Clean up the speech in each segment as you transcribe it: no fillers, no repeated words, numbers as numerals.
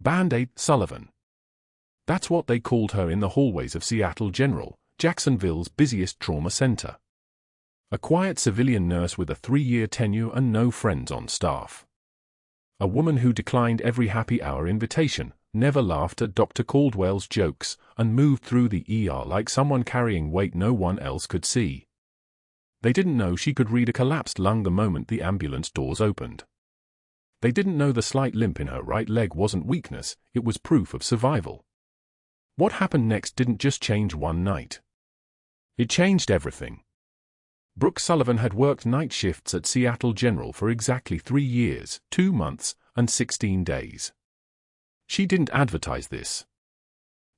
Band-Aid Sullivan. That's what they called her in the hallways of Seattle General, Jacksonville's busiest trauma center. A quiet civilian nurse with a 3-year tenure and no friends on staff. A woman who declined every happy hour invitation, never laughed at Dr. Caldwell's jokes, and moved through the ER like someone carrying weight no one else could see. They didn't know she could read a collapsed lung the moment the ambulance doors opened. They didn't know the slight limp in her right leg wasn't weakness, it was proof of survival. What happened next didn't just change one night. It changed everything. Brooke Sullivan had worked night shifts at Seattle General for exactly 3 years, 2 months, and 16 days. She didn't advertise this.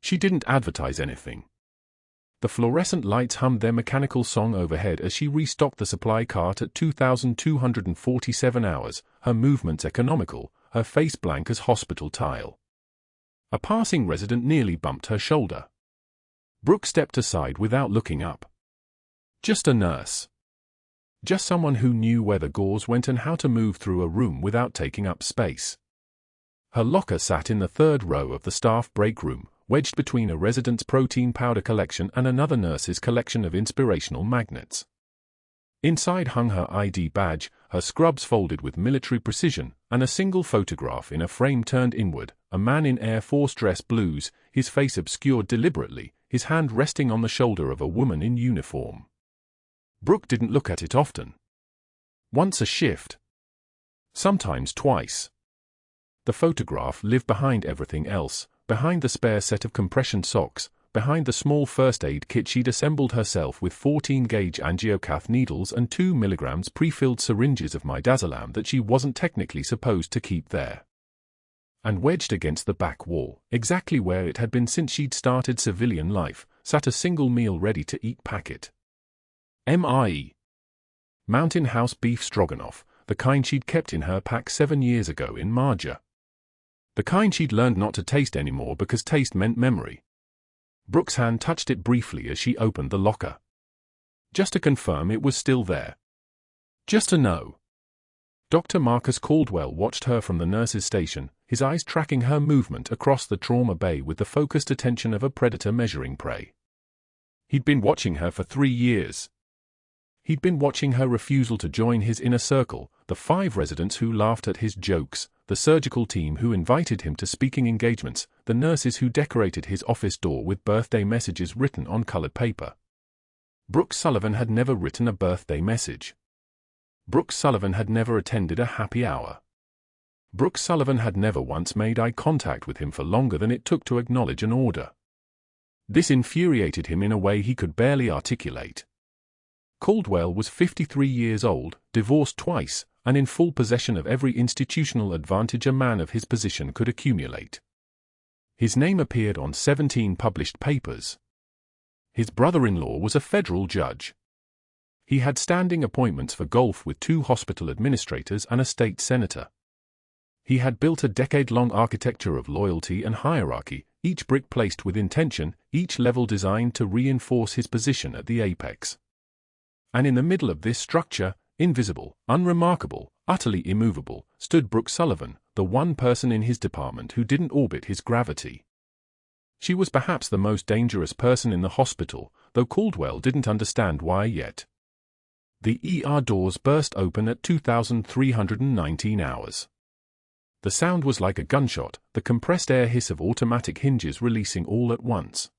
She didn't advertise anything. The fluorescent lights hummed their mechanical song overhead as she restocked the supply cart at 2,247 hours, her movements economical, her face blank as hospital tile. A passing resident nearly bumped her shoulder. Brooke stepped aside without looking up. Just a nurse. Just someone who knew where the gauze went and how to move through a room without taking up space. Her locker sat in the 3rd row of the staff break room, wedged between a resident's protein powder collection and another nurse's collection of inspirational magnets. Inside hung her ID badge, her scrubs folded with military precision, and a single photograph in a frame turned inward, a man in Air Force dress blues, his face obscured deliberately, his hand resting on the shoulder of a woman in uniform. Brooke didn't look at it often. Once a shift. Sometimes twice. The photograph lived behind everything else, behind the spare set of compression socks, behind the small first aid kit she'd assembled herself with 14-gauge angiocath needles and 2 milligrams pre-filled syringes of midazolam that she wasn't technically supposed to keep there. And wedged against the back wall, exactly where it had been since she'd started civilian life, sat a single meal ready-to-eat packet. M.I.E. Mountain House beef stroganoff, the kind she'd kept in her pack 7 years ago in Marjah. The kind she'd learned not to taste anymore because taste meant memory. Brooke's hand touched it briefly as she opened the locker. Just to confirm it was still there. Just to know. Dr. Marcus Caldwell watched her from the nurse's station, his eyes tracking her movement across the trauma bay with the focused attention of a predator measuring prey. He'd been watching her for 3 years. He'd been watching her refusal to join his inner circle, the 5 residents who laughed at his jokes, the surgical team who invited him to speaking engagements, the nurses who decorated his office door with birthday messages written on colored paper. Brooke Sullivan had never written a birthday message. Brooke Sullivan had never attended a happy hour. Brooke Sullivan had never once made eye contact with him for longer than it took to acknowledge an order. This infuriated him in a way he could barely articulate. Caldwell was 53 years old, divorced twice, and in full possession of every institutional advantage a man of his position could accumulate. His name appeared on 17 published papers. His brother-in-law was a federal judge. He had standing appointments for golf with 2 hospital administrators and a state senator. He had built a decade-long architecture of loyalty and hierarchy, each brick placed with intention, each level designed to reinforce his position at the apex. And in the middle of this structure, invisible, unremarkable, utterly immovable, stood Brooke Sullivan, the one person in his department who didn't orbit his gravity. She was perhaps the most dangerous person in the hospital, though Caldwell didn't understand why yet. The ER doors burst open at 2,319 hours. The sound was like a gunshot, the compressed air hiss of automatic hinges releasing all at once.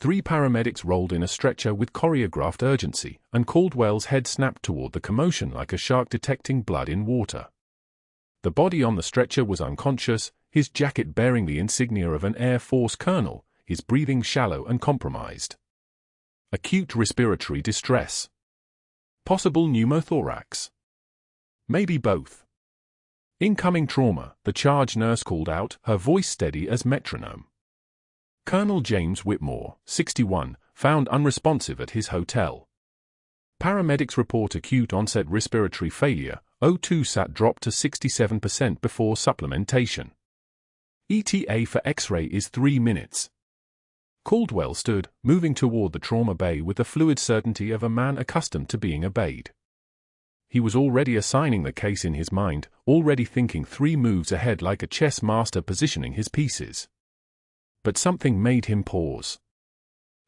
3 paramedics rolled in a stretcher with choreographed urgency, and Caldwell's head snapped toward the commotion like a shark detecting blood in water. The body on the stretcher was unconscious, his jacket bearing the insignia of an Air Force colonel, his breathing shallow and compromised. Acute respiratory distress. Possible pneumothorax. Maybe both. Incoming trauma, the charge nurse called out, her voice steady as metronome. Colonel James Whitmore, 61, found unresponsive at his hotel. Paramedics report acute onset respiratory failure, O2 sat dropped to 67% before supplementation. ETA for X-ray is 3 minutes. Caldwell stood, moving toward the trauma bay with the fluid certainty of a man accustomed to being obeyed. he was already assigning the case in his mind, already thinking 3 moves ahead like a chess master positioning his pieces. But something made him pause.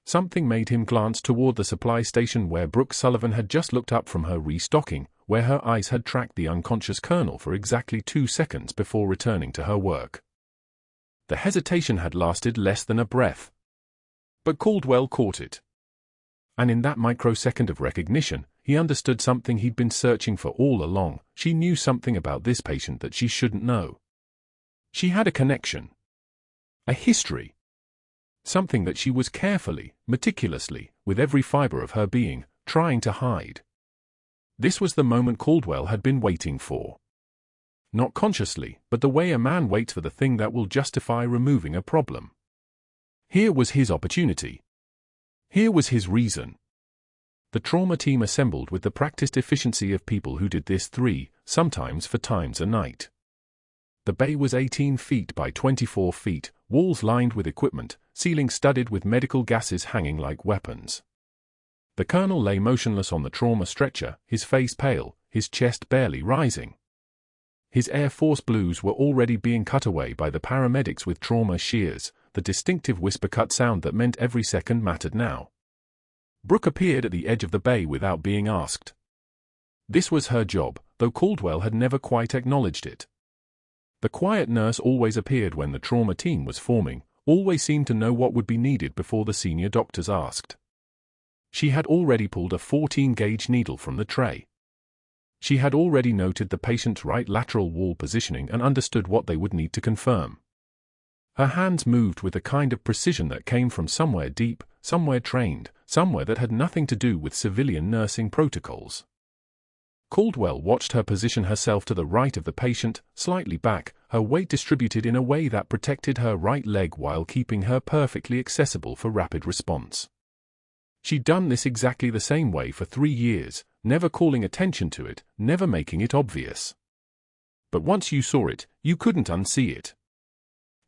Something made him glance toward the supply station where Brooke Sullivan had just looked up from her restocking, where her eyes had tracked the unconscious colonel for exactly 2 seconds before returning to her work. The hesitation had lasted less than a breath. But Caldwell caught it. And in that microsecond of recognition, he understood something he'd been searching for all along. She knew something about this patient that she shouldn't know. She had a connection. A history. Something that she was carefully, meticulously, with every fiber of her being, trying to hide. This was the moment Caldwell had been waiting for. Not consciously, but the way a man waits for the thing that will justify removing a problem. Here was his opportunity. Here was his reason. The trauma team assembled with the practiced efficiency of people who did this 3, sometimes 4 times a night. The bay was 18 feet by 24 feet, walls lined with equipment, ceiling studded with medical gases hanging like weapons. The colonel lay motionless on the trauma stretcher, his face pale, his chest barely rising. His Air Force blues were already being cut away by the paramedics with trauma shears, the distinctive whisper-cut sound that meant every second mattered now. Brooke appeared at the edge of the bay without being asked. This was her job, though Caldwell had never quite acknowledged it. The quiet nurse always appeared when the trauma team was forming, always seemed to know what would be needed before the senior doctors asked. She had already pulled a 14-gauge needle from the tray. She had already noted the patient's right lateral wall positioning and understood what they would need to confirm. Her hands moved with a kind of precision that came from somewhere deep, somewhere trained, somewhere that had nothing to do with civilian nursing protocols. Caldwell watched her position herself to the right of the patient, slightly back, her weight distributed in a way that protected her right leg while keeping her perfectly accessible for rapid response. She'd done this exactly the same way for 3 years, never calling attention to it, never making it obvious. But once you saw it, you couldn't unsee it.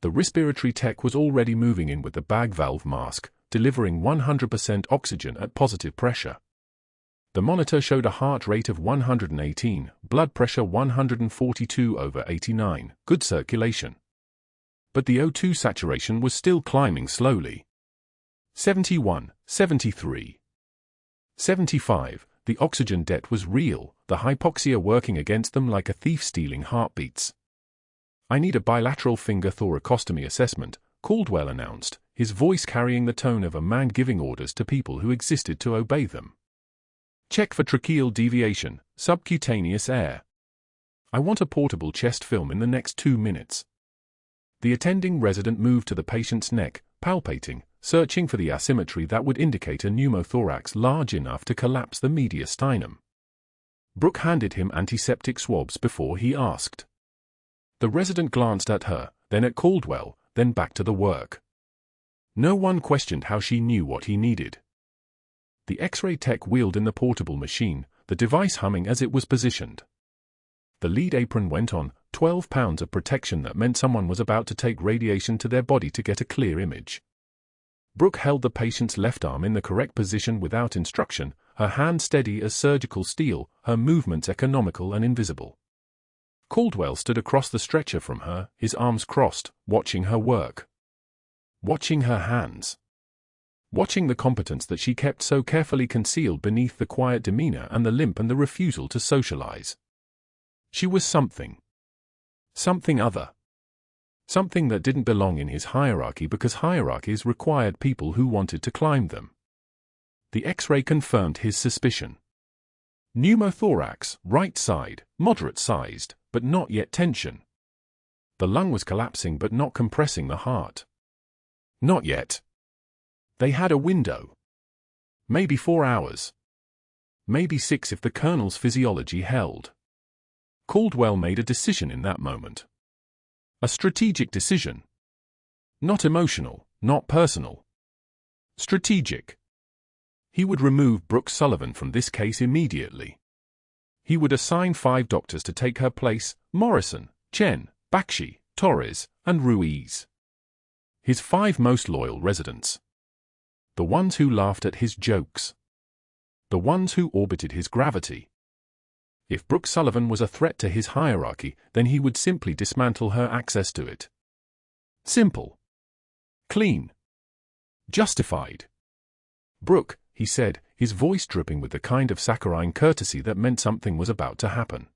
The respiratory tech was already moving in with the bag valve mask, delivering 100% oxygen at positive pressure. The monitor showed a heart rate of 118, blood pressure 142/89, good circulation. But the O2 saturation was still climbing slowly. 71, 73, 75, the oxygen debt was real, the hypoxia working against them like a thief stealing heartbeats. "I need a bilateral finger thoracostomy assessment," Caldwell announced, his voice carrying the tone of a man giving orders to people who existed to obey them. "Check for tracheal deviation, subcutaneous air. I want a portable chest film in the next 2 minutes." The attending resident moved to the patient's neck, palpating, searching for the asymmetry that would indicate a pneumothorax large enough to collapse the mediastinum. Brooke handed him antiseptic swabs before he asked. The resident glanced at her, then at Caldwell, then back to the work. No one questioned how she knew what he needed. The X-ray tech wheeled in the portable machine, the device humming as it was positioned. The lead apron went on, 12 pounds of protection that meant someone was about to take radiation to their body to get a clear image. Brooke held the patient's left arm in the correct position without instruction, her hand steady as surgical steel, her movements economical and invisible. Caldwell stood across the stretcher from her, his arms crossed, watching her work. Watching her hands. Watching the competence that she kept so carefully concealed beneath the quiet demeanor and the limp and the refusal to socialize. She was something. Something other. Something that didn't belong in his hierarchy because hierarchies required people who wanted to climb them. The X-ray confirmed his suspicion. Pneumothorax, right side, moderate-sized, but not yet tension. The lung was collapsing but not compressing the heart. Not yet. They had a window. Maybe 4 hours. Maybe 6 if the colonel's physiology held. Caldwell made a decision in that moment. A strategic decision. Not emotional, not personal. Strategic. He would remove Brooke Sullivan from this case immediately. He would assign 5 doctors to take her place: Morrison, Chen, Bakshi, Torres, and Ruiz. His 5 most loyal residents. The ones who laughed at his jokes. The ones who orbited his gravity. If Brooke Sullivan was a threat to his hierarchy, then he would simply dismantle her access to it. Simple. Clean. Justified. "Brooke," he said, his voice dripping with the kind of saccharine courtesy that meant something was about to happen.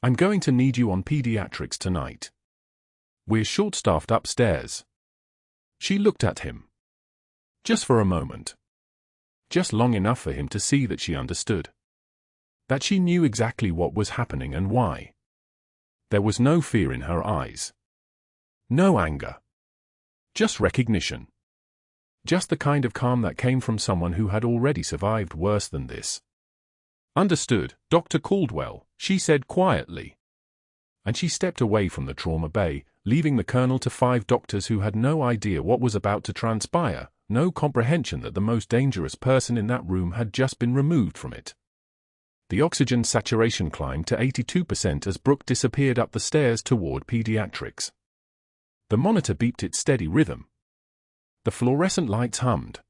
"I'm going to need you on pediatrics tonight. We're short-staffed upstairs." She looked at him. Just for a moment. Just long enough for him to see that she understood. That she knew exactly what was happening and why. There was no fear in her eyes. No anger. Just recognition. Just the kind of calm that came from someone who had already survived worse than this. "Understood, Dr. Caldwell," she said quietly. And she stepped away from the trauma bay, leaving the colonel to 5 doctors who had no idea what was about to transpire, no comprehension that the most dangerous person in that room had just been removed from it. The oxygen saturation climbed to 82% as Brooke disappeared up the stairs toward pediatrics. The monitor beeped its steady rhythm. The fluorescent lights hummed.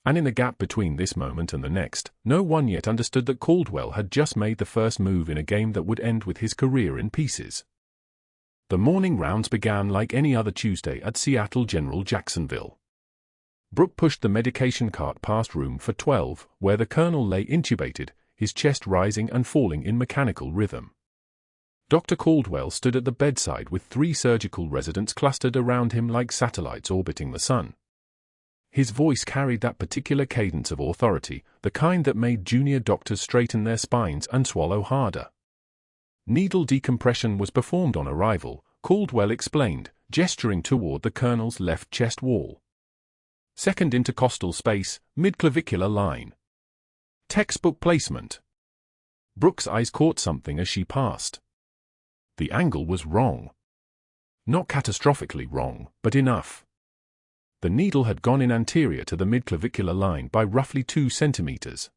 And in the gap between this moment and the next, no one yet understood that Caldwell had just made the first move in a game that would end with his career in pieces. The morning rounds began like any other Tuesday at Seattle General Jacksonville. Brooke pushed the medication cart past room for 12, where the colonel lay intubated, his chest rising and falling in mechanical rhythm. Dr. Caldwell stood at the bedside with 3 surgical residents clustered around him like satellites orbiting the sun. His voice carried that particular cadence of authority, the kind that made junior doctors straighten their spines and swallow harder. Needle decompression was performed on arrival, Caldwell explained, gesturing toward the colonel's left chest wall. Second intercostal space, mid-clavicular line. Textbook placement. Brooke's eyes caught something as she passed. The angle was wrong. Not catastrophically wrong, but enough. The needle had gone in anterior to the mid-clavicular line by roughly 2 centimeters.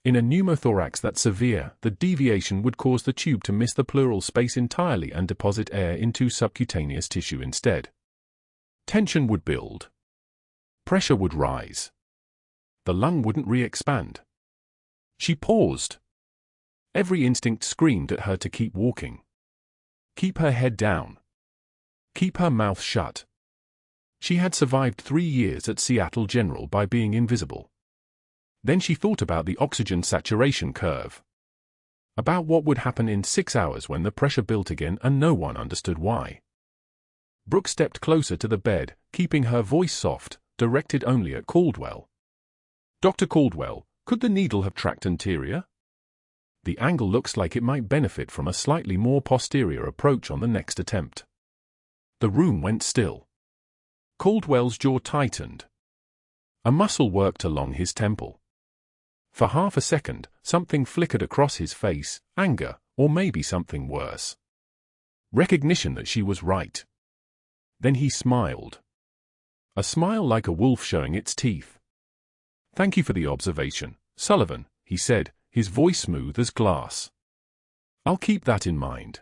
In a pneumothorax that severe, the deviation would cause the tube to miss the pleural space entirely and deposit air into subcutaneous tissue instead. Tension would build. Pressure would rise. The lung wouldn't re-expand. She paused. Every instinct screamed at her to keep walking. Keep her head down. Keep her mouth shut. She had survived 3 years at Seattle General by being invisible. Then she thought about the oxygen saturation curve. About what would happen in 6 hours when the pressure built again and no one understood why. Brooke stepped closer to the bed, keeping her voice soft, directed only at Caldwell. "Dr. Caldwell, could the needle have tracked anterior? The angle looks like it might benefit from a slightly more posterior approach on the next attempt." The room went still. Caldwell's jaw tightened. A muscle worked along his temple. For half a second, something flickered across his face, anger, or maybe something worse. Recognition that she was right. Then he smiled. A smile like a wolf showing its teeth. "Thank you for the observation, Sullivan," he said, his voice smooth as glass. "I'll keep that in mind."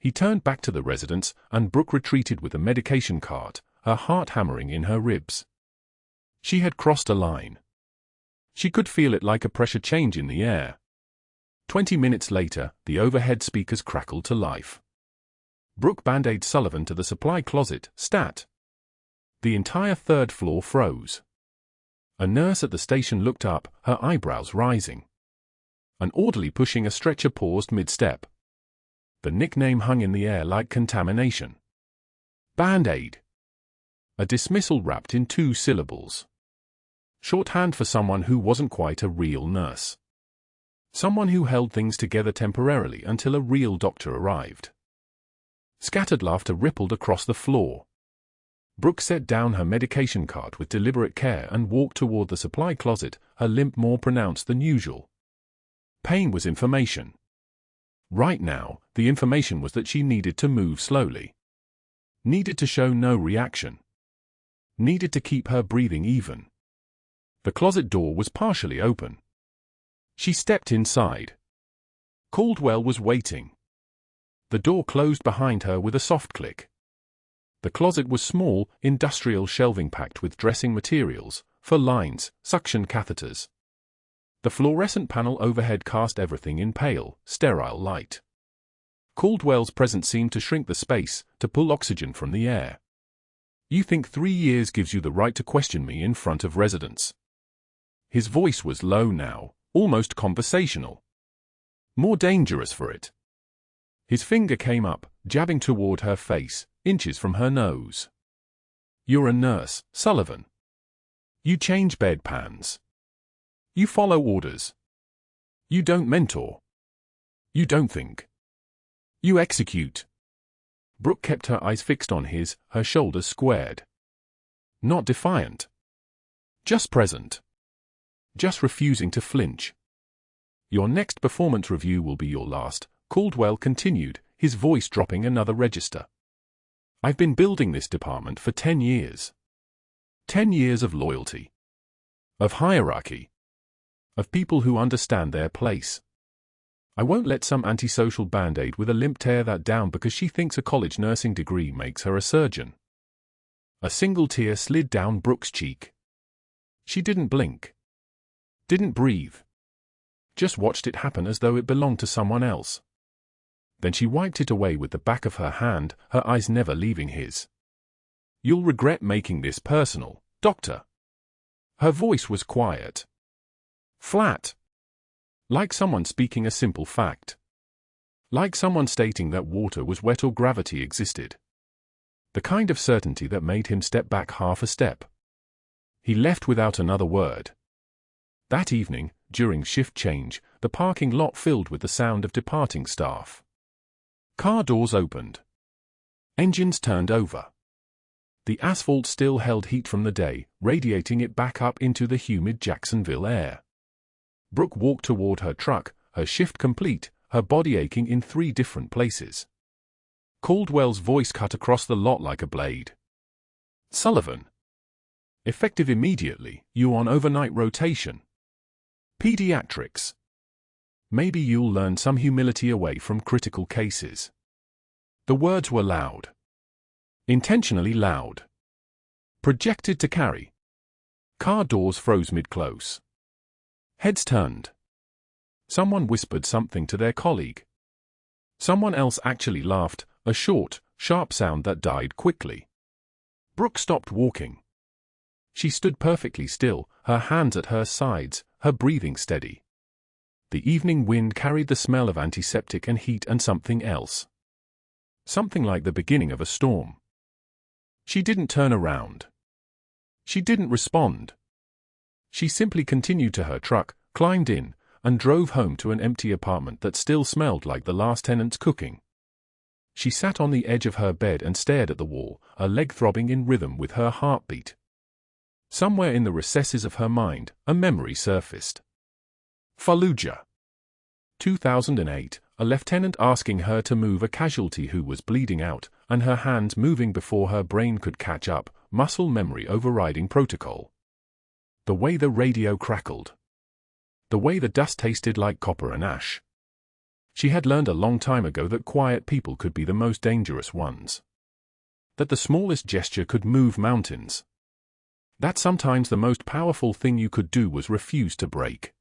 He turned back to the residence, and Brooke retreated with the medication cart, her heart hammering in her ribs. She had crossed a line. She could feel it like a pressure change in the air. 20 minutes later, the overhead speakers crackled to life. Brooke band-aided Sullivan to the supply closet, stat. The entire 3rd floor froze. A nurse at the station looked up, her eyebrows rising. An orderly pushing a stretcher paused mid-step. The nickname hung in the air like contamination. Band-aid. A dismissal wrapped in 2 syllables. Shorthand for someone who wasn't quite a real nurse. Someone who held things together temporarily until a real doctor arrived. Scattered laughter rippled across the floor. Brooke set down her medication cart with deliberate care and walked toward the supply closet, her limp more pronounced than usual. Pain was information. Right now, the information was that she needed to move slowly. Needed to show no reaction. Needed to keep her breathing even. The closet door was partially open. She stepped inside. Caldwell was waiting. The door closed behind her with a soft click. The closet was small, industrial shelving packed with dressing materials, for lines, suction catheters. The fluorescent panel overhead cast everything in pale, sterile light. Caldwell's presence seemed to shrink the space, to pull oxygen from the air. You think 3 years gives you the right to question me in front of residents? His voice was low now, almost conversational. More dangerous for it. His finger came up, jabbing toward her face, inches from her nose. You're a nurse, Sullivan. You change bedpans. You follow orders. You don't mentor. You don't think. You execute. Brooke kept her eyes fixed on his, her shoulders squared. Not defiant. Just present. Just refusing to flinch. Your next performance review will be your last, Caldwell continued, his voice dropping another register. I've been building this department for 10 years. 10 years of loyalty. Of hierarchy. Of people who understand their place. I won't let some antisocial band-aid with a limp tear that down because she thinks a college nursing degree makes her a surgeon. A single tear slid down Brooke's cheek. She didn't blink. Didn't breathe. Just watched it happen as though it belonged to someone else. Then she wiped it away with the back of her hand, her eyes never leaving his. You'll regret making this personal, Doctor. Her voice was quiet. Flat. Like someone speaking a simple fact. Like someone stating that water was wet or gravity existed. The kind of certainty that made him step back half a step. He left without another word. That evening, during shift change, the parking lot filled with the sound of departing staff. Car doors opened. Engines turned over. The asphalt still held heat from the day, radiating it back up into the humid Jacksonville air. Brooke walked toward her truck, her shift complete, her body aching in 3 different places. Caldwell's voice cut across the lot like a blade. Sullivan. Effective immediately, you on overnight rotation. Pediatrics. Maybe you'll learn some humility away from critical cases. The words were loud. Intentionally loud. Projected to carry. Car doors froze mid-close. Heads turned. Someone whispered something to their colleague. Someone else actually laughed, a short, sharp sound that died quickly. Brooke stopped walking. She stood perfectly still, her hands at her sides, her breathing steady. The evening wind carried the smell of antiseptic and heat and something else. Something like the beginning of a storm. She didn't turn around. She didn't respond. She simply continued to her truck, climbed in, and drove home to an empty apartment that still smelled like the last tenant's cooking. She sat on the edge of her bed and stared at the wall, a leg throbbing in rhythm with her heartbeat. Somewhere in the recesses of her mind, a memory surfaced. Fallujah. 2008, a lieutenant asking her to move a casualty who was bleeding out, and her hands moving before her brain could catch up, muscle memory overriding protocol. The way the radio crackled. The way the dust tasted like copper and ash. She had learned a long time ago that quiet people could be the most dangerous ones. That the smallest gesture could move mountains. That sometimes the most powerful thing you could do was refuse to break.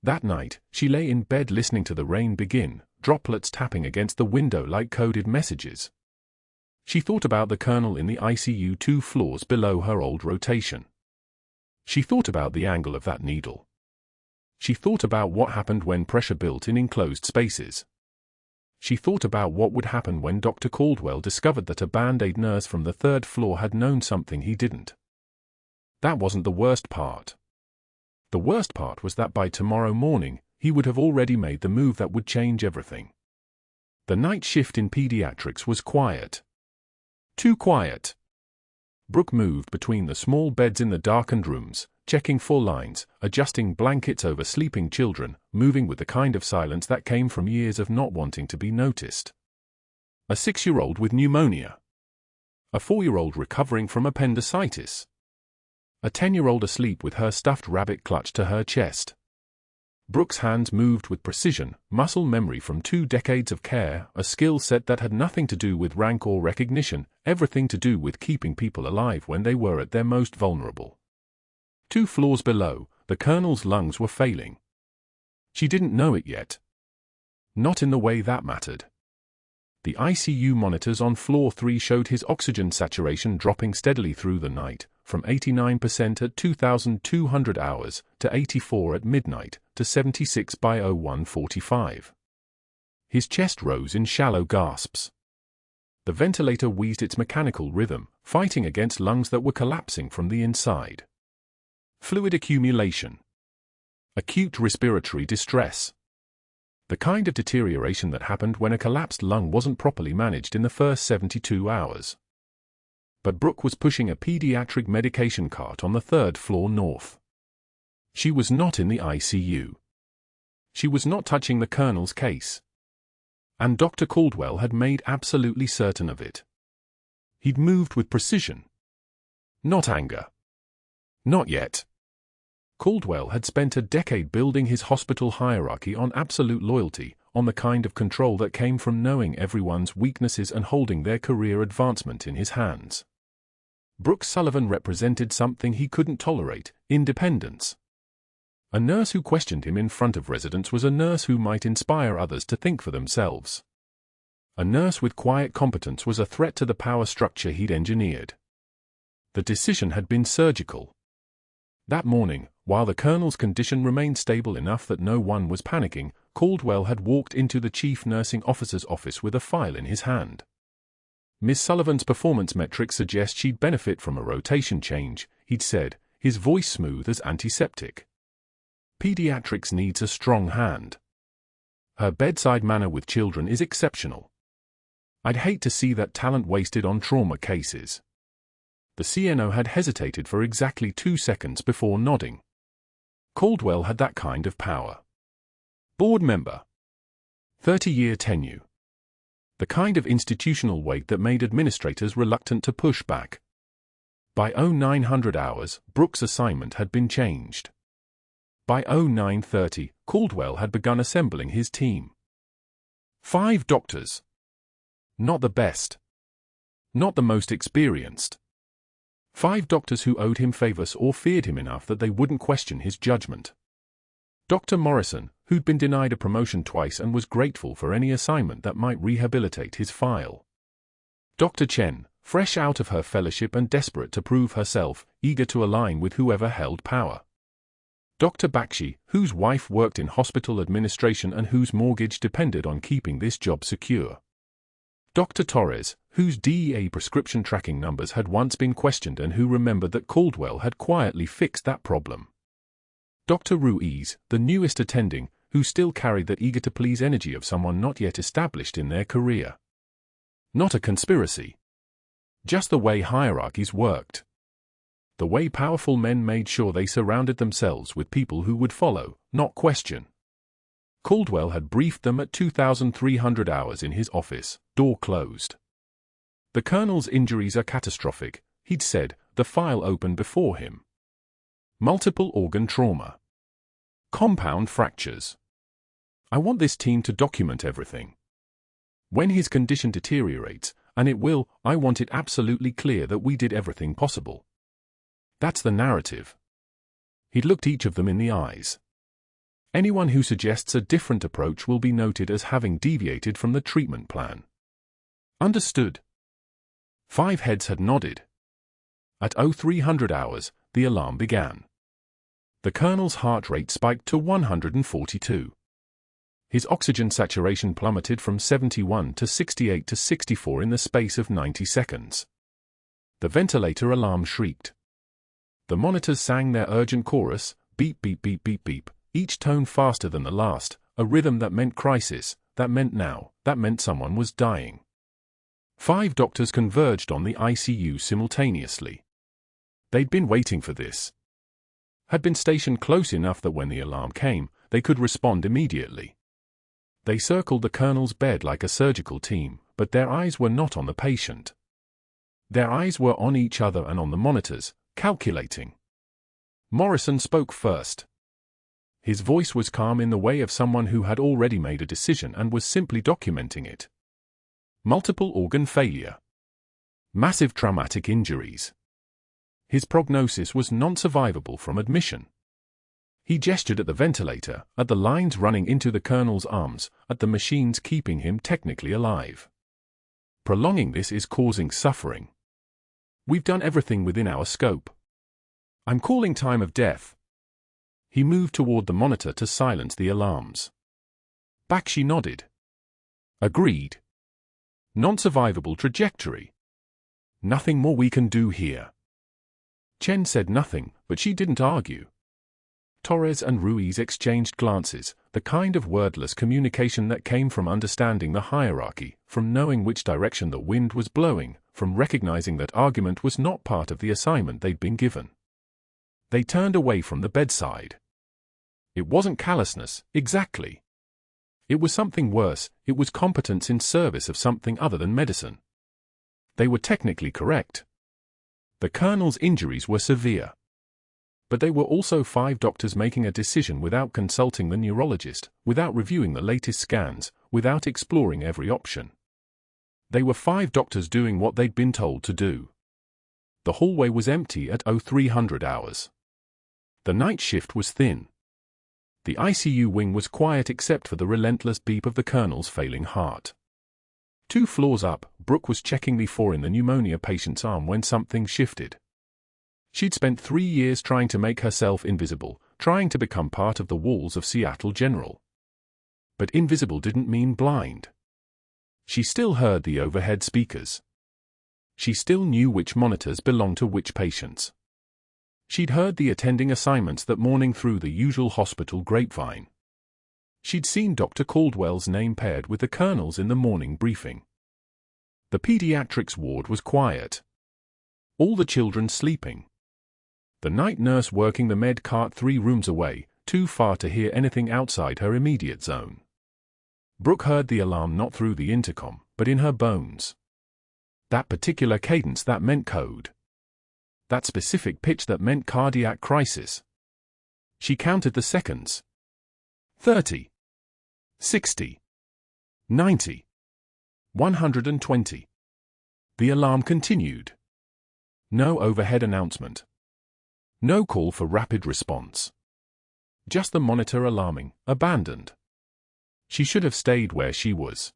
That night, she lay in bed listening to the rain begin, droplets tapping against the window like coded messages. She thought about the colonel in the ICU 2 floors below her old rotation. She thought about the angle of that needle. She thought about what happened when pressure built in enclosed spaces. She thought about what would happen when Dr. Caldwell discovered that a Band-Aid nurse from the 3rd floor had known something he didn't. That wasn't the worst part. The worst part was that by tomorrow morning, he would have already made the move that would change everything. The night shift in pediatrics was quiet. Too quiet. Brooke moved between the small beds in the darkened rooms, checking full lines, adjusting blankets over sleeping children, moving with the kind of silence that came from years of not wanting to be noticed. A 6-year-old with pneumonia. A 4-year-old recovering from appendicitis. A 10-year-old asleep with her stuffed rabbit clutched to her chest. Brooke's hands moved with precision, muscle memory from 2 decades of care, a skill set that had nothing to do with rank or recognition, everything to do with keeping people alive when they were at their most vulnerable. 2 floors below, the Colonel's lungs were failing. She didn't know it yet. Not in the way that mattered. The ICU monitors on floor 3 showed his oxygen saturation dropping steadily through the night, from 89% at 2,200 hours to 84 at midnight to 76 by 01:45. His chest rose in shallow gasps. The ventilator wheezed its mechanical rhythm, fighting against lungs that were collapsing from the inside. Fluid accumulation. Acute respiratory distress. The kind of deterioration that happened when a collapsed lung wasn't properly managed in the first 72 hours. But Brooke was pushing a pediatric medication cart on the 3rd floor north. She was not in the ICU. She was not touching the Colonel's case. And Dr. Caldwell had made absolutely certain of it. He'd moved with precision. Not anger. Not yet. Caldwell had spent a decade building his hospital hierarchy on absolute loyalty, on the kind of control that came from knowing everyone's weaknesses and holding their career advancement in his hands. Brooke Sullivan represented something he couldn't tolerate: independence. A nurse who questioned him in front of residents was a nurse who might inspire others to think for themselves. A nurse with quiet competence was a threat to the power structure he'd engineered. The decision had been surgical. That morning, while the Colonel's condition remained stable enough that no one was panicking, Caldwell had walked into the chief nursing officer's office with a file in his hand. Miss Sullivan's performance metrics suggest she'd benefit from a rotation change, he'd said, his voice smooth as antiseptic. Pediatrics needs a strong hand. Her bedside manner with children is exceptional. I'd hate to see that talent wasted on trauma cases. The CNO had hesitated for exactly 2 seconds before nodding. Caldwell had that kind of power. Board member. 30-year tenure. The kind of institutional weight that made administrators reluctant to push back. By 0900 hours, Brooke's assignment had been changed. By 0930, Caldwell had begun assembling his team. 5 doctors. Not the best. Not the most experienced. 5 doctors who owed him favors or feared him enough that they wouldn't question his judgment. Dr. Morrison, who'd been denied a promotion twice and was grateful for any assignment that might rehabilitate his file. Dr. Chen, fresh out of her fellowship and desperate to prove herself, eager to align with whoever held power. Dr. Bakshi, whose wife worked in hospital administration and whose mortgage depended on keeping this job secure. Dr. Torres, whose DEA prescription tracking numbers had once been questioned and who remembered that Caldwell had quietly fixed that problem. Dr. Ruiz, the newest attending, who still carried that eager-to-please energy of someone not yet established in their career. Not a conspiracy. Just the way hierarchies worked. The way powerful men made sure they surrounded themselves with people who would follow, not question. Caldwell had briefed them at 2,300 hours in his office, door closed. The Colonel's injuries are catastrophic, he'd said, the file open before him. Multiple organ trauma. Compound fractures. I want this team to document everything. When his condition deteriorates, and it will, I want it absolutely clear that we did everything possible. That's the narrative. He'd looked each of them in the eyes. Anyone who suggests a different approach will be noted as having deviated from the treatment plan. Understood. 5 heads had nodded. At 0300 hours, the alarm began. The Colonel's heart rate spiked to 142. His oxygen saturation plummeted from 71 to 68 to 64 in the space of 90 seconds. The ventilator alarm shrieked. The monitors sang their urgent chorus, beep beep beep beep beep, each tone faster than the last, a rhythm that meant crisis, that meant now, that meant someone was dying. 5 doctors converged on the ICU simultaneously. They'd been waiting for this. Had been stationed close enough that when the alarm came, they could respond immediately. They circled the Colonel's bed like a surgical team, but their eyes were not on the patient. Their eyes were on each other and on the monitors, calculating. Morrison spoke first. His voice was calm in the way of someone who had already made a decision and was simply documenting it. Multiple organ failure. Massive traumatic injuries. His prognosis was non-survivable from admission. He gestured at the ventilator, at the lines running into the colonel's arms, at the machines keeping him technically alive. Prolonging this is causing suffering. We've done everything within our scope. I'm calling time of death. He moved toward the monitor to silence the alarms. Back she nodded. Agreed. Non-survivable trajectory. Nothing more we can do here. Chen said nothing, but she didn't argue. Torres and Ruiz exchanged glances, the kind of wordless communication that came from understanding the hierarchy, from knowing which direction the wind was blowing, from recognizing that argument was not part of the assignment they'd been given. They turned away from the bedside. It wasn't callousness, exactly. It was something worse, it was competence in service of something other than medicine. They were technically correct. The colonel's injuries were severe. But they were also 5 doctors making a decision without consulting the neurologist, without reviewing the latest scans, without exploring every option. They were 5 doctors doing what they'd been told to do. The hallway was empty at 0300 hours. The night shift was thin. The ICU wing was quiet except for the relentless beep of the colonel's failing heart. 2 floors up, Brooke was checking the IV in the pneumonia patient's arm when something shifted. She'd spent 3 years trying to make herself invisible, trying to become part of the walls of Seattle General. But invisible didn't mean blind. She still heard the overhead speakers. She still knew which monitors belonged to which patients. She'd heard the attending assignments that morning through the usual hospital grapevine. She'd seen Dr. Caldwell's name paired with the colonel's in the morning briefing. The pediatrics ward was quiet. All the children sleeping. The night nurse working the med cart 3 rooms away, too far to hear anything outside her immediate zone. Brooke heard the alarm not through the intercom, but in her bones. That particular cadence that meant code. That specific pitch that meant cardiac crisis. She counted the seconds. 30. 60. 90. 120. The alarm continued. No overhead announcement. No call for rapid response. Just the monitor alarming, abandoned. She should have stayed where she was.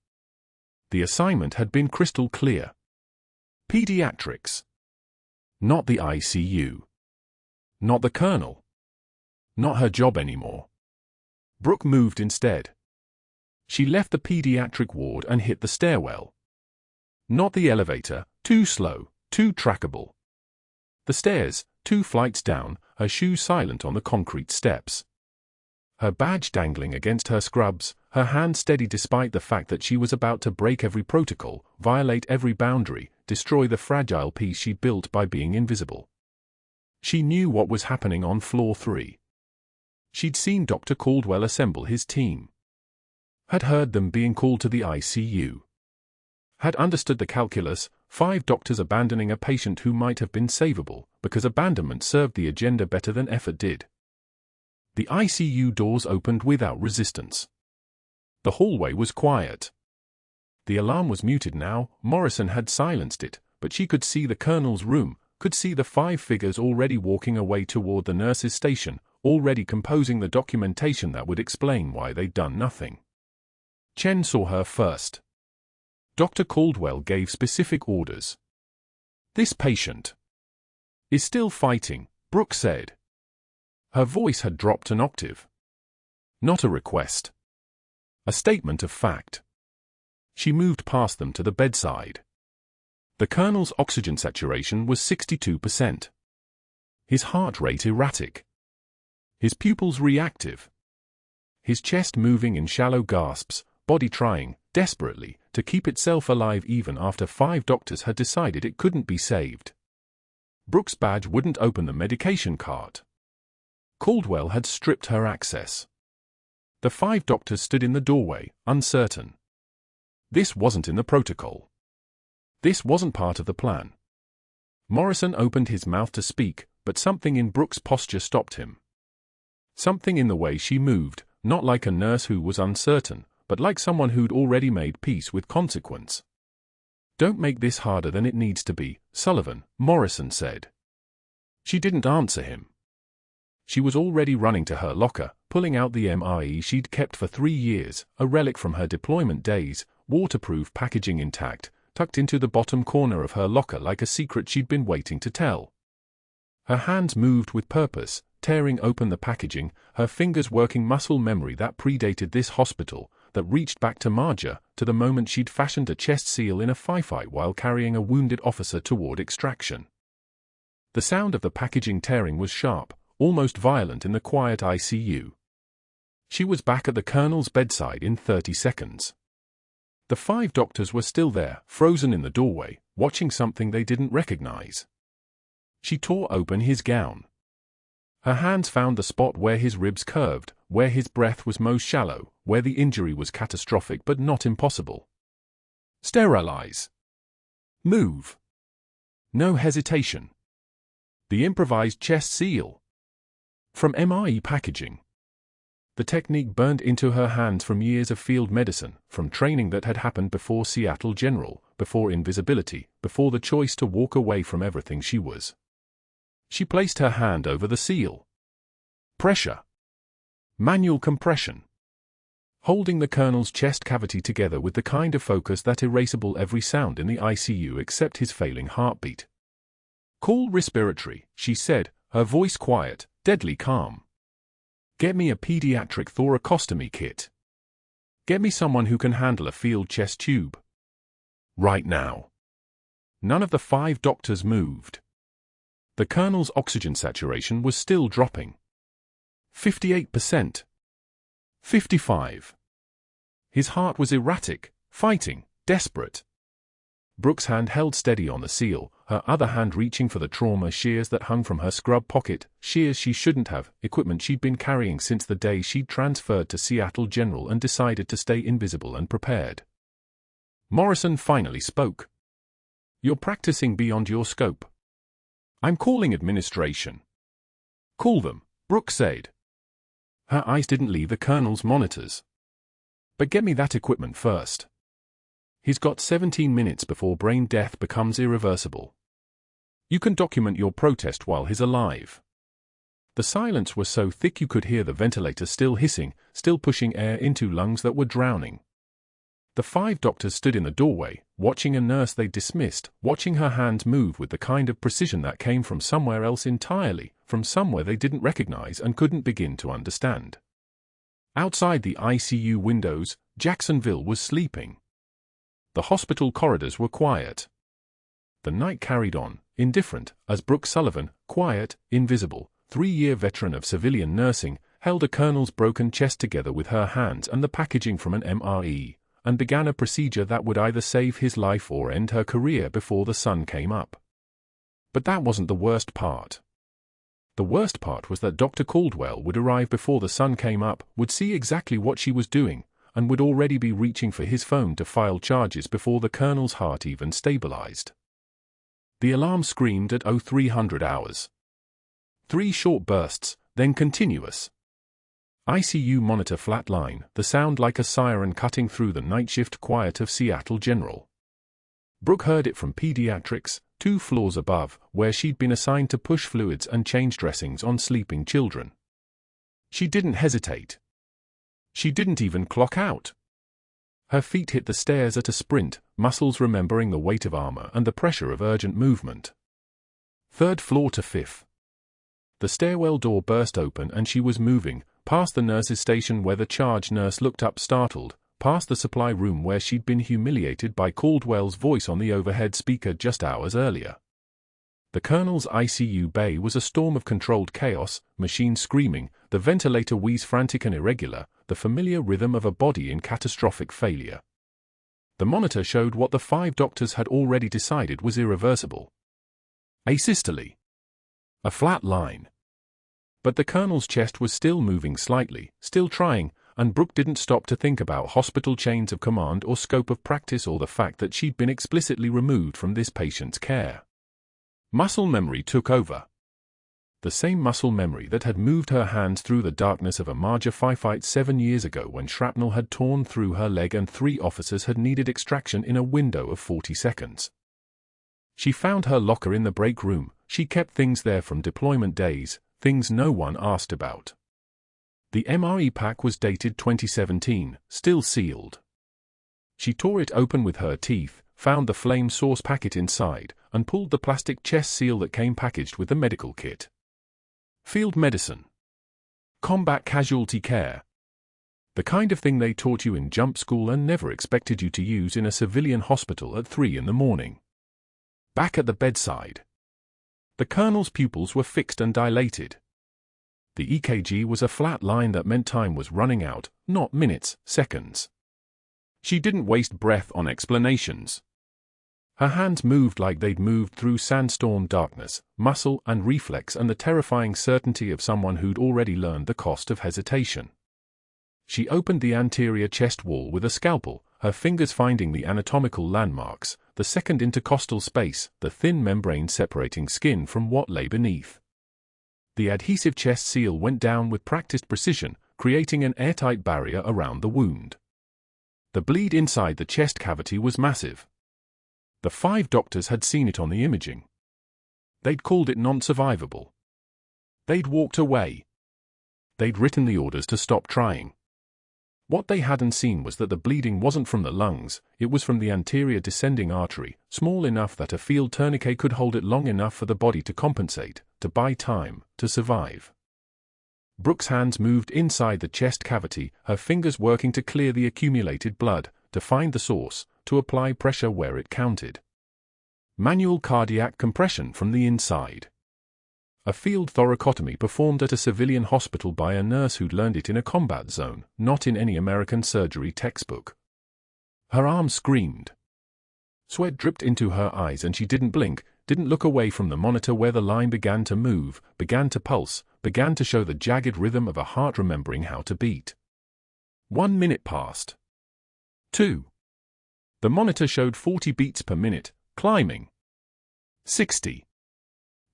The assignment had been crystal clear. Pediatrics. Not the ICU. Not the colonel. Not her job anymore. Brooke moved instead. She left the pediatric ward and hit the stairwell. Not the elevator, too slow, too trackable. The stairs, 2 flights down, her shoes silent on the concrete steps. Her badge dangling against her scrubs, her hand steady despite the fact that she was about to break every protocol, violate every boundary, destroy the fragile peace she built by being invisible. She knew what was happening on floor 3. She'd seen Dr. Caldwell assemble his team. Had heard them being called to the ICU. Had understood the calculus, 5 doctors abandoning a patient who might have been savable, because abandonment served the agenda better than effort did. The ICU doors opened without resistance. The hallway was quiet. The alarm was muted now, Morrison had silenced it, but she could see the colonel's room, could see the 5 figures already walking away toward the nurse's station, already composing the documentation that would explain why they'd done nothing. Chen saw her first. Dr. Caldwell gave specific orders. This patient is still fighting, Brooke said. Her voice had dropped an octave. Not a request. A statement of fact. She moved past them to the bedside. The colonel's oxygen saturation was 62%. His heart rate erratic. His pupils reactive. His chest moving in shallow gasps, body trying, desperately, to keep itself alive even after 5 doctors had decided it couldn't be saved. Brooke's badge wouldn't open the medication cart. Caldwell had stripped her access. The 5 doctors stood in the doorway, uncertain. This wasn't in the protocol. This wasn't part of the plan. Morrison opened his mouth to speak, but something in Brooke's posture stopped him. Something in the way she moved, not like a nurse who was uncertain, but like someone who'd already made peace with consequence. Don't make this harder than it needs to be, Sullivan, Morrison said. She didn't answer him. she was already running to her locker, pulling out the MRE she'd kept for 3 years, a relic from her deployment days, waterproof packaging intact, tucked into the bottom corner of her locker like a secret she'd been waiting to tell. Her hands moved with purpose, tearing open the packaging, her fingers working muscle memory that predated this hospital, that reached back to Marjah, to the moment she'd fashioned a chest seal in a firefight while carrying a wounded officer toward extraction. The sound of the packaging tearing was sharp, almost violent in the quiet ICU. She was back at the colonel's bedside in 30 seconds. The 5 doctors were still there, frozen in the doorway, watching something they didn't recognize. She tore open his gown. Her hands found the spot where his ribs curved, where his breath was most shallow, where the injury was catastrophic but not impossible. Sterilize. Move. No hesitation. The improvised chest seal. From MRE packaging. The technique burned into her hands from years of field medicine, from training that had happened before Seattle General, before invisibility, before the choice to walk away from everything she was. She placed her hand over the seal. Pressure. Manual compression. Holding the colonel's chest cavity together with the kind of focus that erasable every sound in the ICU except his failing heartbeat. Call respiratory, she said, her voice quiet, deadly calm. Get me a pediatric thoracostomy kit. Get me someone who can handle a field chest tube. Right now. None of the 5 doctors moved. The colonel's oxygen saturation was still dropping. 58%. 55. His heart was erratic, fighting, desperate. Brooke's hand held steady on the seal, her other hand reaching for the trauma shears that hung from her scrub pocket, shears she shouldn't have, equipment she'd been carrying since the day she'd transferred to Seattle General and decided to stay invisible and prepared. Morrison finally spoke. You're practicing beyond your scope. I'm calling administration. Call them, Brooke said. Her eyes didn't leave the colonel's monitors. But get me that equipment first. He's got 17 minutes before brain death becomes irreversible. You can document your protest while he's alive. The silence was so thick you could hear the ventilator still hissing, still pushing air into lungs that were drowning. The 5 doctors stood in the doorway, watching a nurse they dismissed, watching her hands move with the kind of precision that came from somewhere else entirely, from somewhere they didn't recognize and couldn't begin to understand. Outside the ICU windows, Jacksonville was sleeping. The hospital corridors were quiet. The night carried on, indifferent, as Brooke Sullivan, quiet, invisible, 3-year veteran of civilian nursing, held a colonel's broken chest together with her hands and the packaging from an MRE, and began a procedure that would either save his life or end her career before the sun came up. But that wasn't the worst part. The worst part was that Dr. Caldwell would arrive before the sun came up, would see exactly what she was doing, and would already be reaching for his phone to file charges before the colonel's heart even stabilized. The alarm screamed at 0300 hours. 3 short bursts, then continuous. ICU monitor flatline, the sound like a siren cutting through the night shift quiet of Seattle General. Brooke heard it from pediatrics, 2 floors above, where she'd been assigned to push fluids and change dressings on sleeping children. She didn't hesitate. She didn't even clock out. Her feet hit the stairs at a sprint, muscles remembering the weight of armor and the pressure of urgent movement. 3rd floor to 5th. The stairwell door burst open and she was moving, past the nurse's station where the charge nurse looked up startled, past the supply room where she'd been humiliated by Caldwell's voice on the overhead speaker just hours earlier. The colonel's ICU bay was a storm of controlled chaos, machines screaming, the ventilator wheeze frantic and irregular, the familiar rhythm of a body in catastrophic failure. The monitor showed what the 5 doctors had already decided was irreversible. Asystole. A flat line. But the colonel's chest was still moving slightly, still trying, and Brooke didn't stop to think about hospital chains of command or scope of practice or the fact that she'd been explicitly removed from this patient's care. Muscle memory took over. The same muscle memory that had moved her hands through the darkness of a Marjah firefight 7 years ago when shrapnel had torn through her leg and 3 officers had needed extraction in a window of 40 seconds. She found her locker in the break room. She kept things there from deployment days, things no one asked about. The MRE pack was dated 2017, still sealed. She tore it open with her teeth, found the flame source packet inside, and pulled the plastic chest seal that came packaged with the medical kit. Field medicine. Combat casualty care. The kind of thing they taught you in jump school and never expected you to use in a civilian hospital at 3 in the morning. Back at the bedside. The colonel's pupils were fixed and dilated. The EKG was a flat line that meant time was running out, not minutes, seconds. She didn't waste breath on explanations. Her hands moved like they'd moved through sandstorm darkness, muscle and reflex and the terrifying certainty of someone who'd already learned the cost of hesitation. She opened the anterior chest wall with a scalpel, her fingers finding the anatomical landmarks, the second intercostal space, the thin membrane separating skin from what lay beneath. The adhesive chest seal went down with practiced precision, creating an airtight barrier around the wound. The bleed inside the chest cavity was massive. The 5 doctors had seen it on the imaging. They'd called it non-survivable. They'd walked away. They'd written the orders to stop trying. What they hadn't seen was that the bleeding wasn't from the lungs, it was from the anterior descending artery, small enough that a field tourniquet could hold it long enough for the body to compensate, to buy time, to survive. Brooke's hands moved inside the chest cavity, her fingers working to clear the accumulated blood, to find the source, to apply pressure where it counted. Manual cardiac compression from the inside. A field thoracotomy performed at a civilian hospital by a nurse who'd learned it in a combat zone, not in any American surgery textbook. Her arm screamed. Sweat dripped into her eyes and she didn't blink, didn't look away from the monitor where the line began to move, began to pulse, began to show the jagged rhythm of a heart remembering how to beat. 1 minute passed. 2. The monitor showed 40 beats per minute, climbing. 60.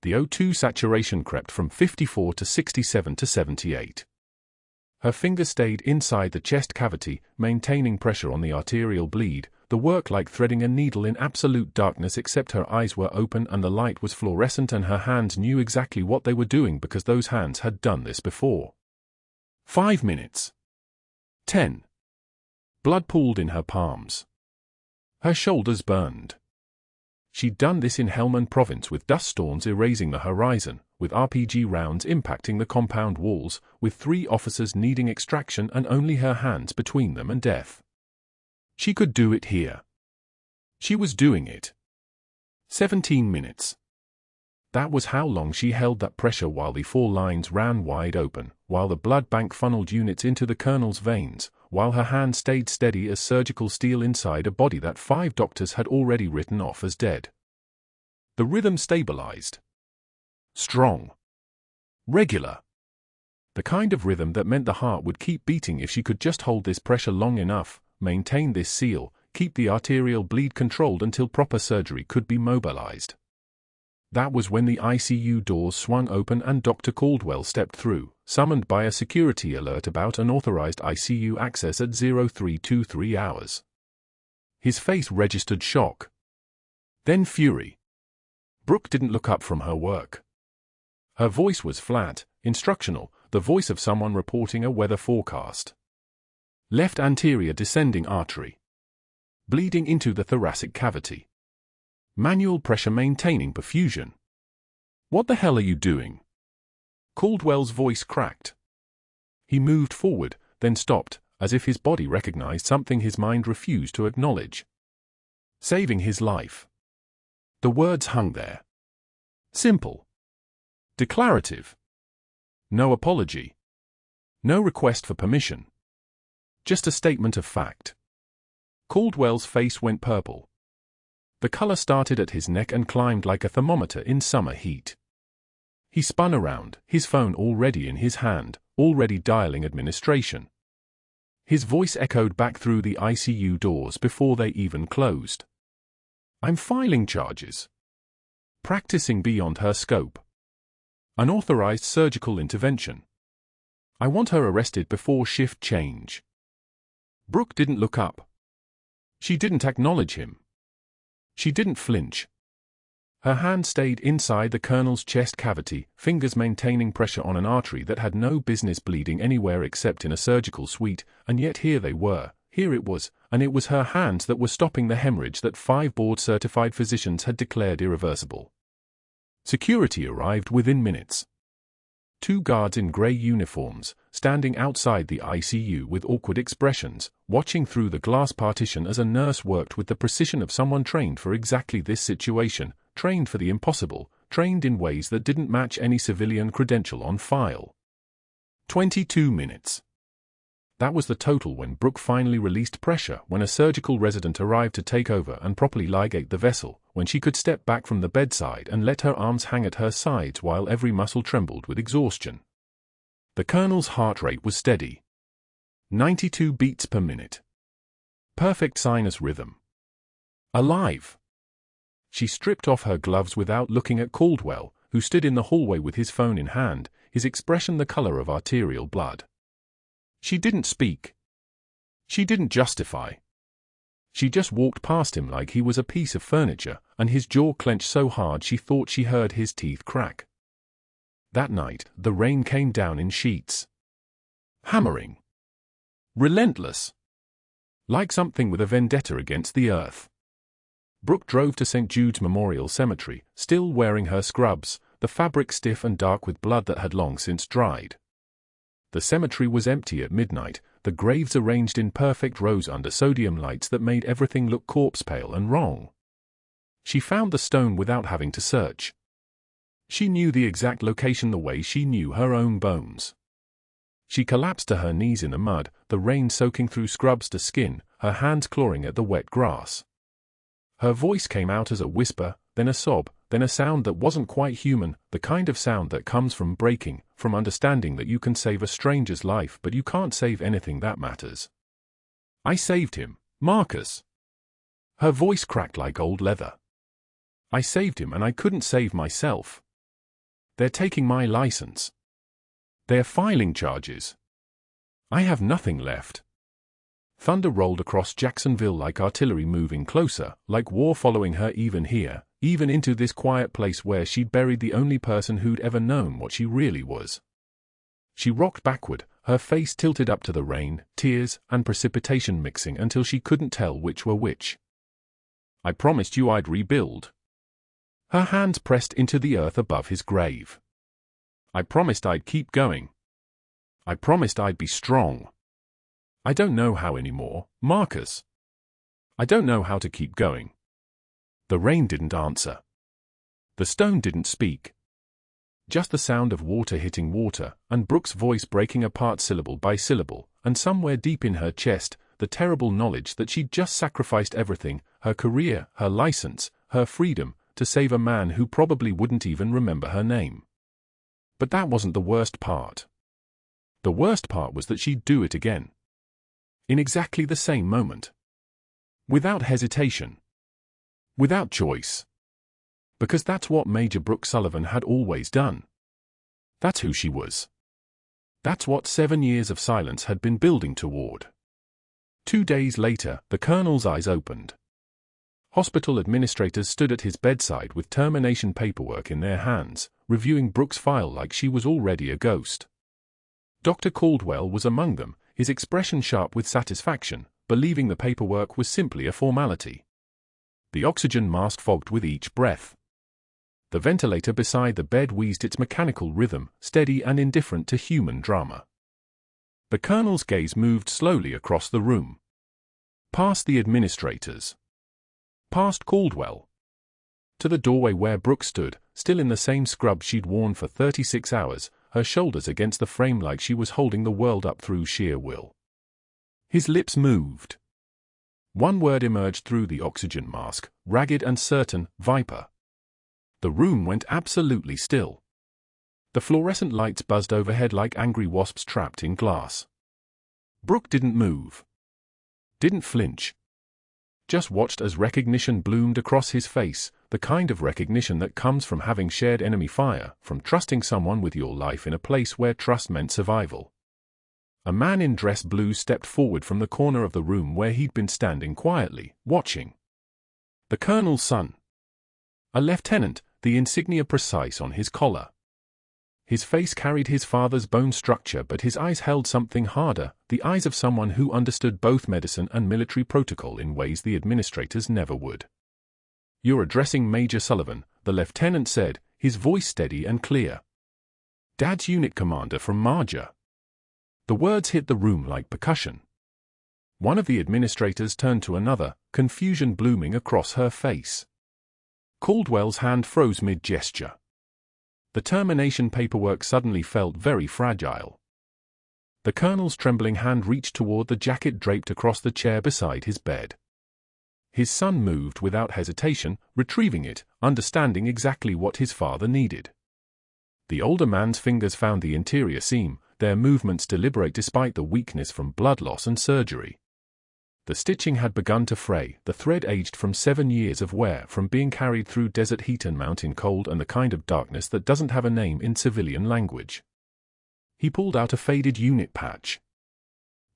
The O2 saturation crept from 54 to 67 to 78. Her finger stayed inside the chest cavity, maintaining pressure on the arterial bleed, the work like threading a needle in absolute darkness except her eyes were open and the light was fluorescent and her hands knew exactly what they were doing because those hands had done this before. 5 minutes. 10. Blood pooled in her palms. Her shoulders burned. She'd done this in Helmand Province with dust storms erasing the horizon, with RPG rounds impacting the compound walls, with 3 officers needing extraction and only her hands between them and death. She could do it here. She was doing it. 17 minutes. That was how long she held that pressure while the 4 lines ran wide open, while the blood bank funneled units into the colonel's veins, while her hand stayed steady as surgical steel inside a body that 5 doctors had already written off as dead. The rhythm stabilized. Strong. Regular. The kind of rhythm that meant the heart would keep beating if she could just hold this pressure long enough, maintain this seal, keep the arterial bleed controlled until proper surgery could be mobilized. That was when the ICU doors swung open and Dr. Caldwell stepped through, summoned by a security alert about unauthorized ICU access at 0323 hours. His face registered shock. Then fury. Brooke didn't look up from her work. Her voice was flat, instructional, the voice of someone reporting a weather forecast. Left anterior descending artery. Bleeding into the thoracic cavity. Manual pressure maintaining perfusion. What the hell are you doing? Caldwell's voice cracked. He moved forward, then stopped, as if his body recognized something his mind refused to acknowledge. Saving his life. The words hung there. Simple. Declarative. No apology. No request for permission. Just a statement of fact. Caldwell's face went purple. The color started at his neck and climbed like a thermometer in summer heat. He spun around, his phone already in his hand, already dialing administration. His voice echoed back through the ICU doors before they even closed. I'm filing charges. Practicing beyond her scope. Unauthorized surgical intervention. I want her arrested before shift change. Brooke didn't look up. She didn't acknowledge him. She didn't flinch. Her hand stayed inside the colonel's chest cavity, fingers maintaining pressure on an artery that had no business bleeding anywhere except in a surgical suite, and yet here they were, here it was, and it was her hands that were stopping the hemorrhage that 5 board-certified physicians had declared irreversible. Security arrived within minutes. 2 guards in grey uniforms, standing outside the ICU with awkward expressions, watching through the glass partition as a nurse worked with the precision of someone trained for exactly this situation, trained for the impossible, trained in ways that didn't match any civilian credential on file. 22 minutes. That was the total when Brooke finally released pressure, when a surgical resident arrived to take over and properly ligate the vessel, when she could step back from the bedside and let her arms hang at her sides while every muscle trembled with exhaustion. The colonel's heart rate was steady. 92 beats per minute. Perfect sinus rhythm. Alive. She stripped off her gloves without looking at Caldwell, who stood in the hallway with his phone in hand, his expression the color of arterial blood. She didn't speak. She didn't justify. She just walked past him like he was a piece of furniture, and his jaw clenched so hard she thought she heard his teeth crack. That night, the rain came down in sheets. Hammering. Relentless. Like something with a vendetta against the earth. Brooke drove to St. Jude's Memorial Cemetery, still wearing her scrubs, the fabric stiff and dark with blood that had long since dried. The cemetery was empty at midnight, the graves arranged in perfect rows under sodium lights that made everything look corpse-pale and wrong. She found the stone without having to search. She knew the exact location the way she knew her own bones. She collapsed to her knees in the mud, the rain soaking through scrubs to skin, her hands clawing at the wet grass. Her voice came out as a whisper, then a sob, then a sound that wasn't quite human, the kind of sound that comes from breaking, from understanding that you can save a stranger's life but you can't save anything that matters. I saved him, Marcus. Her voice cracked like old leather. I saved him and I couldn't save myself. They're taking my license. They're filing charges. I have nothing left. Thunder rolled across Jacksonville like artillery moving closer, like war following her even here, even into this quiet place where she'd buried the only person who'd ever known what she really was. She rocked backward, her face tilted up to the rain, tears, and precipitation mixing until she couldn't tell which were which. I promised you I'd rebuild. Her hands pressed into the earth above his grave. I promised I'd keep going. I promised I'd be strong. I don't know how anymore, Marcus. I don't know how to keep going. The rain didn't answer. The stone didn't speak. Just the sound of water hitting water, and Brooke's voice breaking apart syllable by syllable, and somewhere deep in her chest, the terrible knowledge that she'd just sacrificed everything, her career, her license, her freedom, to save a man who probably wouldn't even remember her name. But that wasn't the worst part. The worst part was that she'd do it again. In exactly the same moment. Without hesitation. Without choice. Because that's what Major Brooke Sullivan had always done. That's who she was. That's what 7 years of silence had been building toward. 2 days later, the colonel's eyes opened. Hospital administrators stood at his bedside with termination paperwork in their hands, reviewing Brooke's file like she was already a ghost. Dr. Caldwell was among them, his expression sharp with satisfaction, believing the paperwork was simply a formality. The oxygen mask fogged with each breath. The ventilator beside the bed wheezed its mechanical rhythm, steady and indifferent to human drama. The colonel's gaze moved slowly across the room. Past the administrators. Past Caldwell. To the doorway where Brooke stood, still in the same scrub she'd worn for 36 hours, her shoulders against the frame like she was holding the world up through sheer will. His lips moved. One word emerged through the oxygen mask, ragged and certain, Viper. The room went absolutely still. The fluorescent lights buzzed overhead like angry wasps trapped in glass. Brooke didn't move. Didn't flinch. Just watched as recognition bloomed across his face, the kind of recognition that comes from having shared enemy fire, from trusting someone with your life in a place where trust meant survival. A man in dress blue stepped forward from the corner of the room where he'd been standing quietly, watching. The colonel's son. A lieutenant, the insignia precise on his collar. His face carried his father's bone structure, but his eyes held something harder, the eyes of someone who understood both medicine and military protocol in ways the administrators never would. "You're addressing Major Sullivan," the lieutenant said, his voice steady and clear. "Dad's unit commander from Marjah." The words hit the room like percussion. One of the administrators turned to another, confusion blooming across her face. Caldwell's hand froze mid-gesture. The termination paperwork suddenly felt very fragile. The colonel's trembling hand reached toward the jacket draped across the chair beside his bed. His son moved without hesitation, retrieving it, understanding exactly what his father needed. The older man's fingers found the interior seam, their movements deliberate despite the weakness from blood loss and surgery. The stitching had begun to fray, the thread aged from 7 years of wear, from being carried through desert heat and mountain cold and the kind of darkness that doesn't have a name in civilian language. He pulled out a faded unit patch.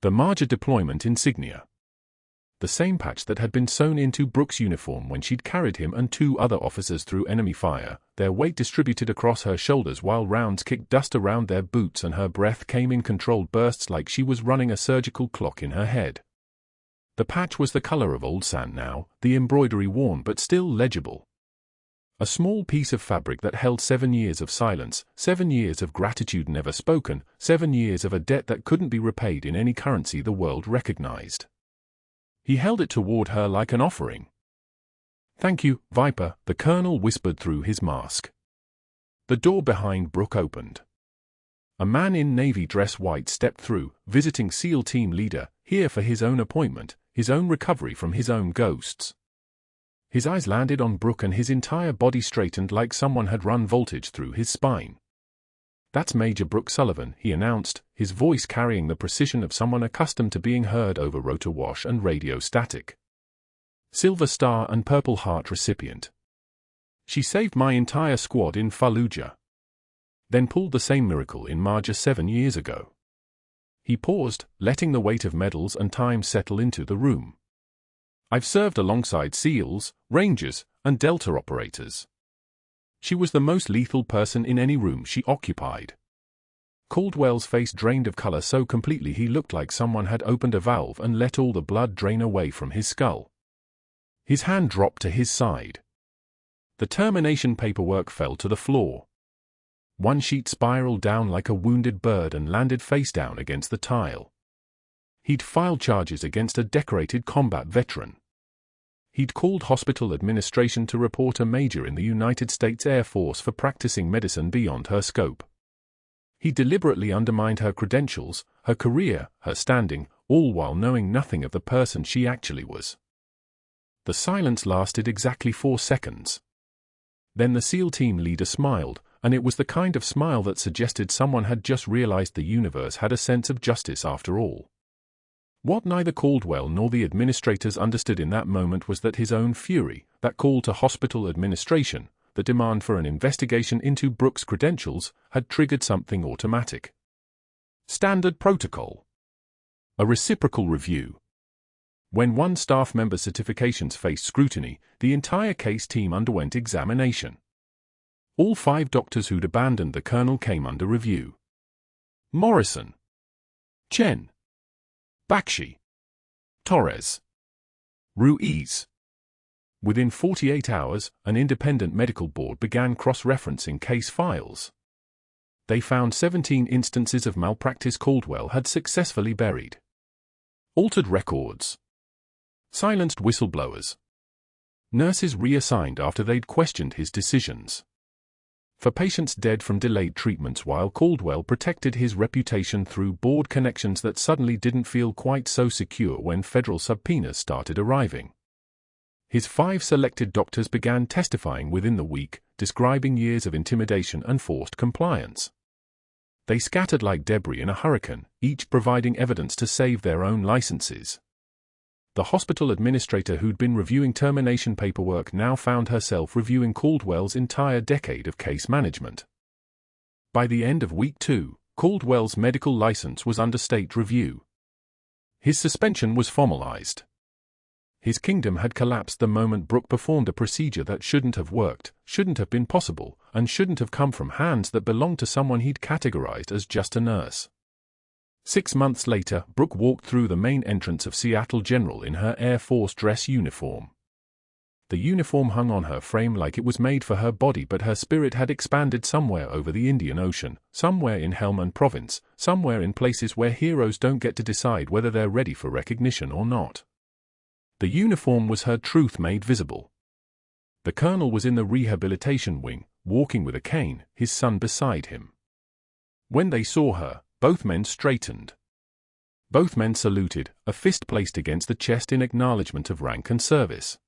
The Marjah deployment insignia. The same patch that had been sewn into Brooke's uniform when she'd carried him and 2 other officers through enemy fire, their weight distributed across her shoulders while rounds kicked dust around their boots and her breath came in controlled bursts like she was running a surgical clock in her head. The patch was the color of old sand now, the embroidery worn but still legible. A small piece of fabric that held 7 years of silence, 7 years of gratitude never spoken, 7 years of a debt that couldn't be repaid in any currency the world recognized. He held it toward her like an offering. "Thank you, Viper," the colonel whispered through his mask. The door behind Brooke opened. A man in Navy dress white stepped through, visiting SEAL team leader, here for his own appointment, his own recovery from his own ghosts. His eyes landed on Brooke and his entire body straightened like someone had run voltage through his spine. "That's Major Brooke Sullivan," he announced, his voice carrying the precision of someone accustomed to being heard over rotor wash and radio static. "Silver Star and Purple Heart recipient. She saved my entire squad in Fallujah. Then pulled the same miracle in Marjah 7 years ago." He paused, letting the weight of medals and time settle into the room. "I've served alongside SEALs, Rangers, and Delta operators. She was the most lethal person in any room she occupied." Caldwell's face drained of color so completely he looked like someone had opened a valve and let all the blood drain away from his skull. His hand dropped to his side. The termination paperwork fell to the floor. One sheet spiraled down like a wounded bird and landed face down against the tile. He'd filed charges against a decorated combat veteran. He'd called hospital administration to report a major in the United States Air Force for practicing medicine beyond her scope. He deliberately undermined her credentials, her career, her standing, all while knowing nothing of the person she actually was. The silence lasted exactly 4 seconds. Then the SEAL team leader smiled, and it was the kind of smile that suggested someone had just realized the universe had a sense of justice after all. What neither Caldwell nor the administrators understood in that moment was that his own fury, that call to hospital administration, the demand for an investigation into Brooke's credentials, had triggered something automatic. Standard protocol. A reciprocal review. When one staff member's certifications faced scrutiny, the entire case team underwent examination. All 5 doctors who'd abandoned the colonel came under review. Morrison, Chen, Bakshi, Torres, Ruiz. Within 48 hours, an independent medical board began cross-referencing case files. They found 17 instances of malpractice Caldwell had successfully buried. Altered records. Silenced whistleblowers. Nurses reassigned after they'd questioned his decisions. For patients dead from delayed treatments while Caldwell protected his reputation through board connections that suddenly didn't feel quite so secure when federal subpoenas started arriving. His 5 selected doctors began testifying within the week, describing years of intimidation and forced compliance. They scattered like debris in a hurricane, each providing evidence to save their own licenses. The hospital administrator who'd been reviewing termination paperwork now found herself reviewing Caldwell's entire decade of case management. By the end of week 2, Caldwell's medical license was under state review. His suspension was formalized. His kingdom had collapsed the moment Brooke performed a procedure that shouldn't have worked, shouldn't have been possible, and shouldn't have come from hands that belonged to someone he'd categorized as just a nurse. 6 months later, Brooke walked through the main entrance of Seattle General in her Air Force dress uniform. The uniform hung on her frame like it was made for her body, but her spirit had expanded somewhere over the Indian Ocean, somewhere in Helmand Province, somewhere in places where heroes don't get to decide whether they're ready for recognition or not. The uniform was her truth made visible. The colonel was in the rehabilitation wing, walking with a cane, his son beside him. When they saw her, both men straightened. Both men saluted, a fist placed against the chest in acknowledgement of rank and service.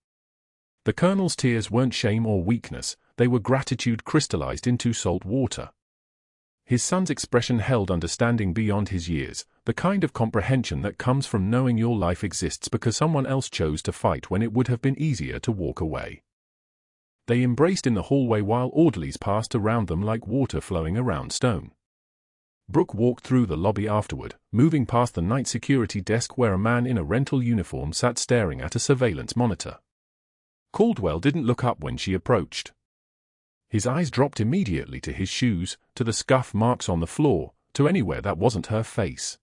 The colonel's tears weren't shame or weakness, they were gratitude crystallized into salt water. His son's expression held understanding beyond his years, the kind of comprehension that comes from knowing your life exists because someone else chose to fight when it would have been easier to walk away. They embraced in the hallway while orderlies passed around them like water flowing around stone. Brooke walked through the lobby afterward, moving past the night security desk where a man in a rental uniform sat staring at a surveillance monitor. Caldwell didn't look up when she approached. His eyes dropped immediately to his shoes, to the scuff marks on the floor, to anywhere that wasn't her face.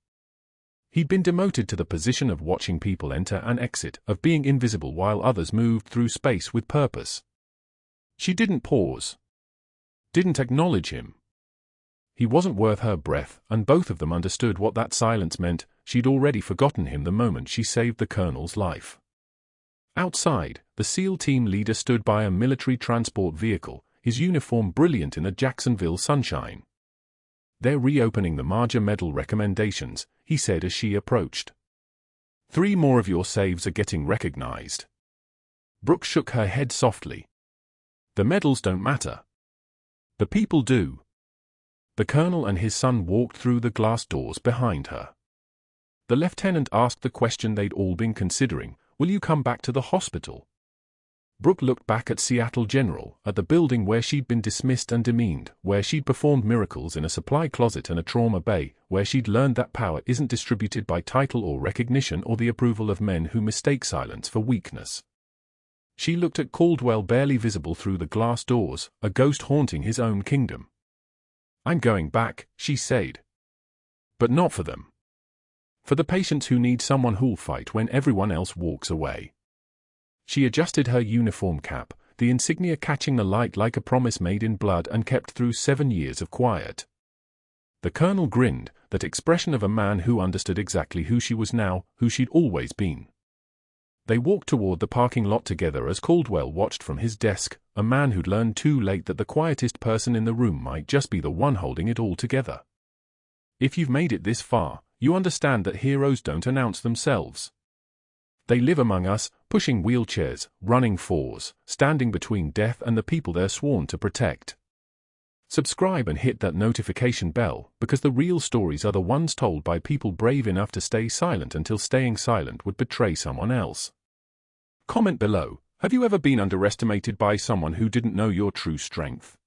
He'd been demoted to the position of watching people enter and exit, of being invisible while others moved through space with purpose. She didn't pause. Didn't acknowledge him. He wasn't worth her breath, and both of them understood what that silence meant. She'd already forgotten him the moment she saved the colonel's life. Outside, the SEAL team leader stood by a military transport vehicle, his uniform brilliant in the Jacksonville sunshine. "They're reopening the Marjah medal recommendations," he said as she approached. "3 more of your saves are getting recognized." Brooke shook her head softly. "The medals don't matter. The people do." The colonel and his son walked through the glass doors behind her. The lieutenant asked the question they'd all been considering: "Will you come back to the hospital?" Brooke looked back at Seattle General, at the building where she'd been dismissed and demeaned, where she'd performed miracles in a supply closet and a trauma bay, where she'd learned that power isn't distributed by title or recognition or the approval of men who mistake silence for weakness. She looked at Caldwell, barely visible through the glass doors, a ghost haunting his own kingdom. "I'm going back," she said. "But not for them. For the patients who need someone who'll fight when everyone else walks away." She adjusted her uniform cap, the insignia catching the light like a promise made in blood and kept through 7 years of quiet. The colonel grinned, that expression of a man who understood exactly who she was now, who she'd always been. They walked toward the parking lot together as Caldwell watched from his desk, a man who'd learned too late that the quietest person in the room might just be the one holding it all together. If you've made it this far, you understand that heroes don't announce themselves. They live among us, pushing wheelchairs, running fours, standing between death and the people they're sworn to protect. Subscribe and hit that notification bell, because the real stories are the ones told by people brave enough to stay silent until staying silent would betray someone else. Comment below: have you ever been underestimated by someone who didn't know your true strength?